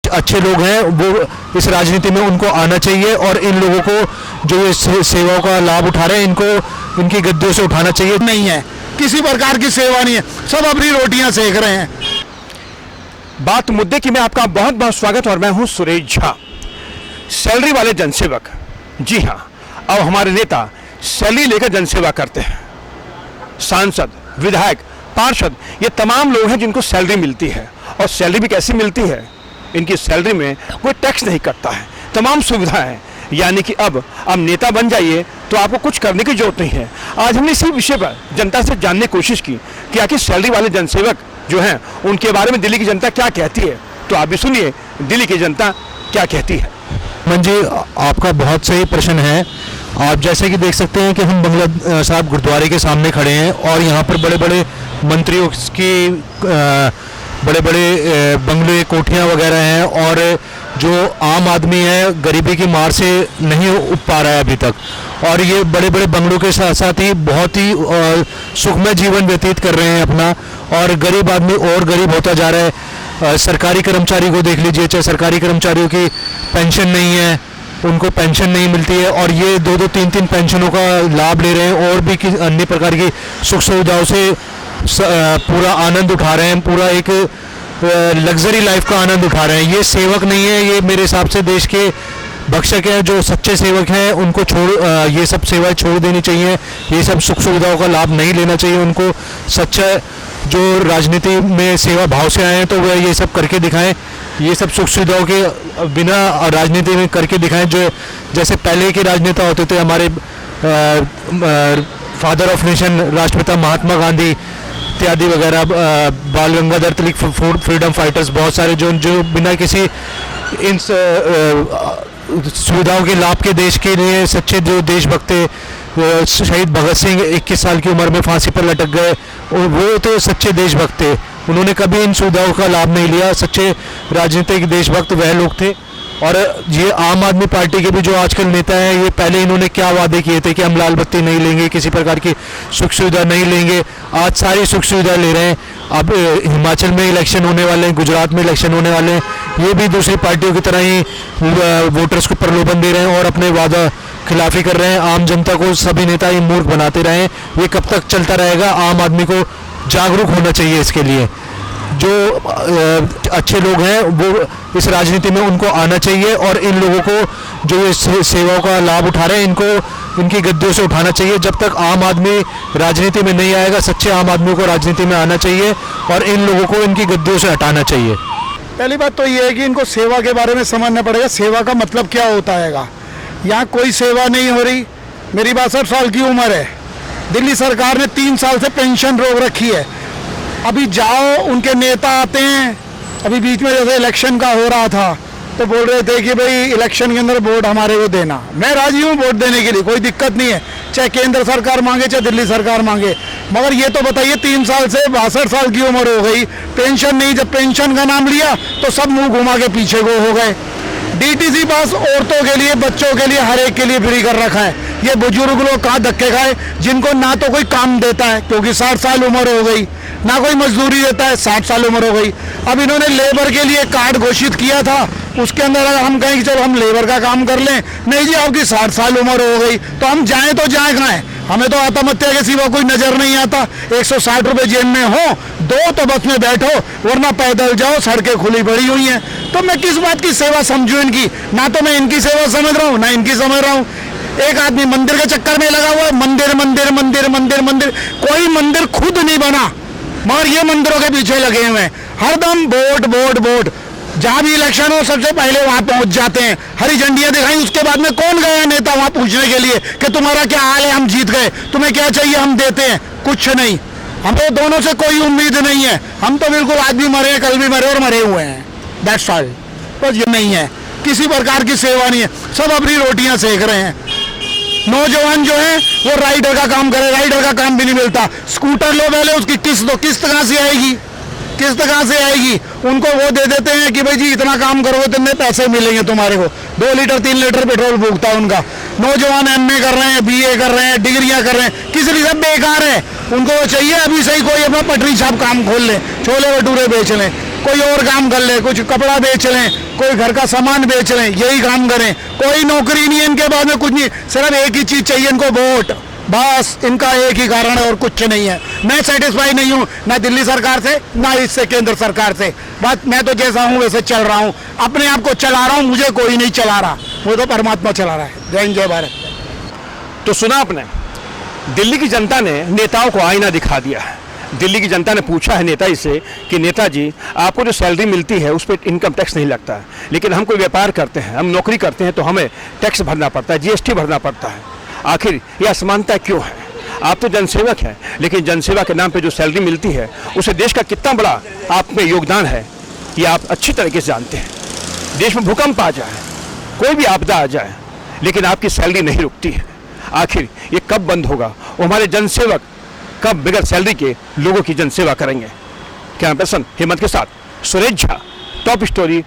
अच्छे लोग हैं वो इस राजनीति में उनको आना चाहिए और इन लोगों को जो ये सेवाओं का लाभ उठा रहे हैं इनको इनकी गद्दियों से उठाना चाहिए। नहीं है, किसी प्रकार की सेवा नहीं है, सब अपनी रोटियां सेक रहे हैं। बात मुद्दे की में आपका बहुत बहुत स्वागत और मैं हूं सुरेश झा। सैलरी वाले जनसेवक, जी हां, अब हमारे नेता सैलरी लेकर जनसेवा करते हैं। सांसद, विधायक, पार्षद, ये तमाम लोग हैं जिनको सैलरी मिलती है और सैलरी भी कैसी मिलती है, इनकी सैलरी में कोई टैक्स नहीं कटता है, तमाम सुविधाएं हैं। यानी कि अब नेता बन जाइए तो आपको कुछ करने की जरूरत नहीं है। आज हमने इसी विषय पर जनता से जानने की कोशिश की कि आखिर सैलरी वाले जनसेवक जो हैं उनके बारे में दिल्ली की जनता क्या कहती है। तो आप भी सुनिए दिल्ली की जनता क्या कहती है। मन जी, आपका बहुत सही प्रश्न है। आप जैसे कि देख सकते हैं कि हम बंगला साहब गुरुद्वारे के सामने खड़े हैं और यहाँ पर बड़े बड़े मंत्रियों की बड़े बड़े बंगले, कोठियाँ वगैरह हैं और जो आम आदमी है गरीबी की मार से नहीं उठ पा रहा है अभी तक, और ये बड़े बड़े बंगलों के साथ साथ ही बहुत ही सुखमय जीवन व्यतीत कर रहे हैं अपना, और गरीब आदमी और गरीब होता जा रहा है। सरकारी कर्मचारी को देख लीजिए, चाहे सरकारी कर्मचारियों की पेंशन नहीं है, उनको पेंशन नहीं मिलती है और ये 2-2, 3-3 पेंशनों का लाभ ले रहे हैं और भी अन्य प्रकार की सुख सुविधाओं से पूरा आनंद उठा रहे हैं, पूरा एक लग्जरी लाइफ का आनंद उठा रहे हैं। ये सेवक नहीं है, ये मेरे हिसाब से देश के भक्षक हैं। जो सच्चे सेवक हैं उनको ये सब सेवाएं छोड़ देनी चाहिए, ये सब सुख सुविधाओं का लाभ नहीं लेना चाहिए। उनको सच्चा जो राजनीति में सेवा भाव से आए हैं तो वह ये सब करके दिखाएं, ये सब सुख सुविधाओं के बिना राजनीति में करके दिखाएं। जो जैसे पहले के राजनेता होते थे हमारे फादर ऑफ नेशन राष्ट्रपिता महात्मा गांधी इत्यादि वगैरह, बाल गंगाधर तिलक, फ्रीडम फाइटर्स, बहुत सारे जो बिना किसी इन सुविधाओं के लाभ के देश के लिए सच्चे जो देशभक्त थे, शहीद भगत सिंह 21 साल की उम्र में फांसी पर लटक गए, वो तो सच्चे देशभक्त थे। उन्होंने कभी इन सुविधाओं का लाभ नहीं लिया। सच्चे राजनीतिक देशभक्त वह लोग थे। और ये आम आदमी पार्टी के भी जो आजकल नेता हैं, ये पहले इन्होंने क्या वादे किए थे कि हम लाल बत्ती नहीं लेंगे, किसी प्रकार की सुख सुविधा नहीं लेंगे, आज सारी सुख सुविधा ले रहे हैं। अब हिमाचल में इलेक्शन होने वाले हैं, गुजरात में इलेक्शन होने वाले हैं, ये भी दूसरी पार्टियों की तरह ही वोटर्स को प्रलोभन दे रहे हैं और अपने वादा खिलाफी कर रहे हैं। आम जनता को सभी नेता ही मूर्ख बनाते रहे हैं। ये कब तक चलता रहेगा? आम आदमी को जागरूक होना चाहिए इसके लिए। जो अच्छे लोग हैं वो इस राजनीति में उनको आना चाहिए और इन लोगों को जो ये सेवाओं का लाभ उठा रहे हैं इनको इनकी गद्दियों से उठाना चाहिए। जब तक आम आदमी राजनीति में नहीं आएगा, सच्चे आम आदमी को राजनीति में आना चाहिए और इन लोगों को इनकी गद्दियों से हटाना चाहिए। पहली बात तो ये है कि इनको सेवा के बारे में समझना पड़ेगा, सेवा का मतलब क्या होता है। यहाँ कोई सेवा नहीं हो रही। मेरी 62 साल की उम्र है। दिल्ली सरकार ने 3 साल से पेंशन रोक रखी है। अभी जाओ, उनके नेता आते हैं, अभी बीच में जैसे इलेक्शन का हो रहा था तो बोल रहे थे कि भाई इलेक्शन के अंदर वोट हमारे को देना। मैं राजी हूँ वोट देने के लिए, कोई दिक्कत नहीं है, चाहे केंद्र सरकार मांगे चाहे दिल्ली सरकार मांगे। मगर ये तो बताइए 3 साल से 62 साल की उम्र हो गई, पेंशन नहीं। जब पेंशन का नाम लिया तो सब मुंह घुमा के पीछे को हो गए। डीटीसी पास औरतों के लिए, बच्चों के लिए, हर एक के लिए फ्री कर रखा है। ये बुजुर्ग लोग कहाँ धक्के खाए, जिनको ना तो कोई काम देता है क्योंकि 60 साल उम्र हो गई, ना कोई मजदूरी देता है, 60 साल उम्र हो गई। अब इन्होंने लेबर के लिए कार्ड घोषित किया था, उसके अंदर अगर हम कहें कि चलो हम लेबर का काम कर लें, नहीं जी आपकी 60 साल उम्र हो गई, तो हम जाएं तो जाएं कहाँ? हमें तो आत्महत्या के सिवा कोई नजर नहीं आता। 160 रुपए जेब में हो दो तो बस में बैठो, वरना पैदल जाओ, सड़कें खुली पड़ी हुई हैं। तो मैं किस बात की सेवा समझूं इनकी? ना तो मैं इनकी सेवा समझ रहा हूँ ना इनकी समझ रहा हूँ। एक आदमी मंदिर के चक्कर में लगा हुआ है, मंदिर मंदिर मंदिर मंदिर मंदिर। कोई मंदिर खुद नहीं बना, मगर ये मंदिरों के पीछे लगे हुए हैं। हरदम वोट वोट वोट। जहां भी इलेक्शन हो सबसे पहले वहां पहुंच जाते हैं, हरी झंडियां दिखाई, उसके बाद में कौन गया नेता वहां पूछने के लिए कि तुम्हारा क्या हाल है, हम जीत गए, तुम्हें क्या चाहिए हम देते हैं? कुछ नहीं। हमें दोनों से कोई उम्मीद नहीं है। हम तो बिल्कुल आज भी मरे, कल भी मरे और मरे हुए हैं। That's all. बस ये नहीं है, किसी प्रकार की सेवा नहीं है, सब अपनी रोटियां सेक रहे हैं। नौजवान जो है वो राइडर का काम करे, राइडर का काम भी नहीं मिलता। स्कूटर लो पहले, उसकी किस्त दो, किस्त कहाँ से आएगी? किस्त कहाँ से आएगी? उनको वो दे देते हैं कि भाई जी इतना काम करोगे तो इतने पैसे मिलेंगे तुम्हारे को। 2 लीटर 3 लीटर पेट्रोल फूकता है उनका। नौजवान एमए कर रहे हैं, बीए कर रहे हैं, डिग्रियां कर रहे हैं, किस लिए? सब बेकार है। उनको वो चाहिए अभी से ही कोई अपना पटरी छाप काम खोल ले, छोले भटूरे बेच लें, कोई और काम कर ले, कुछ कपड़ा बेच लें, कोई घर का सामान बेच रहे हैं, यही काम करें। कोई नौकरी नहीं है इनके बाद में, कुछ नहीं, सिर्फ एक ही चीज चाहिए इनको, वोट। बस इनका एक ही कारण है और कुछ नहीं है। मैं सेटिस्फाई नहीं हूँ ना दिल्ली सरकार से ना इससे केंद्र सरकार से। बस मैं तो जैसा हूँ वैसे चल रहा हूँ, अपने आप को चला रहा हूँ, मुझे कोई नहीं चला रहा, वो तो परमात्मा चला रहा है। जय हिंद जय भारत। तो सुना आपने, दिल्ली की जनता ने नेताओं को आईना दिखा दिया है। दिल्ली की जनता ने पूछा है नेता से कि नेताजी आपको जो सैलरी मिलती है उस पर इनकम टैक्स नहीं लगता है, लेकिन हम कोई व्यापार करते हैं, हम नौकरी करते हैं तो हमें टैक्स भरना पड़ता है, जीएसटी भरना पड़ता है। आखिर यह असमानता क्यों है? आप तो जनसेवक हैं, लेकिन जनसेवा के नाम पे जो सैलरी मिलती है उसे देश का कितना बड़ा आप में योगदान है ये आप अच्छी तरीके से जानते हैं। देश में भूकंप आ जाए, कोई भी आपदा आ जाए, लेकिन आपकी सैलरी नहीं रुकती है। आखिर ये कब बंद होगा? वो हमारे जनसेवक कब बगैर सैलरी के लोगों की जनसेवा करेंगे? कैमरा पर्सन हेमंत के साथ सुरेश झा, टॉप स्टोरी।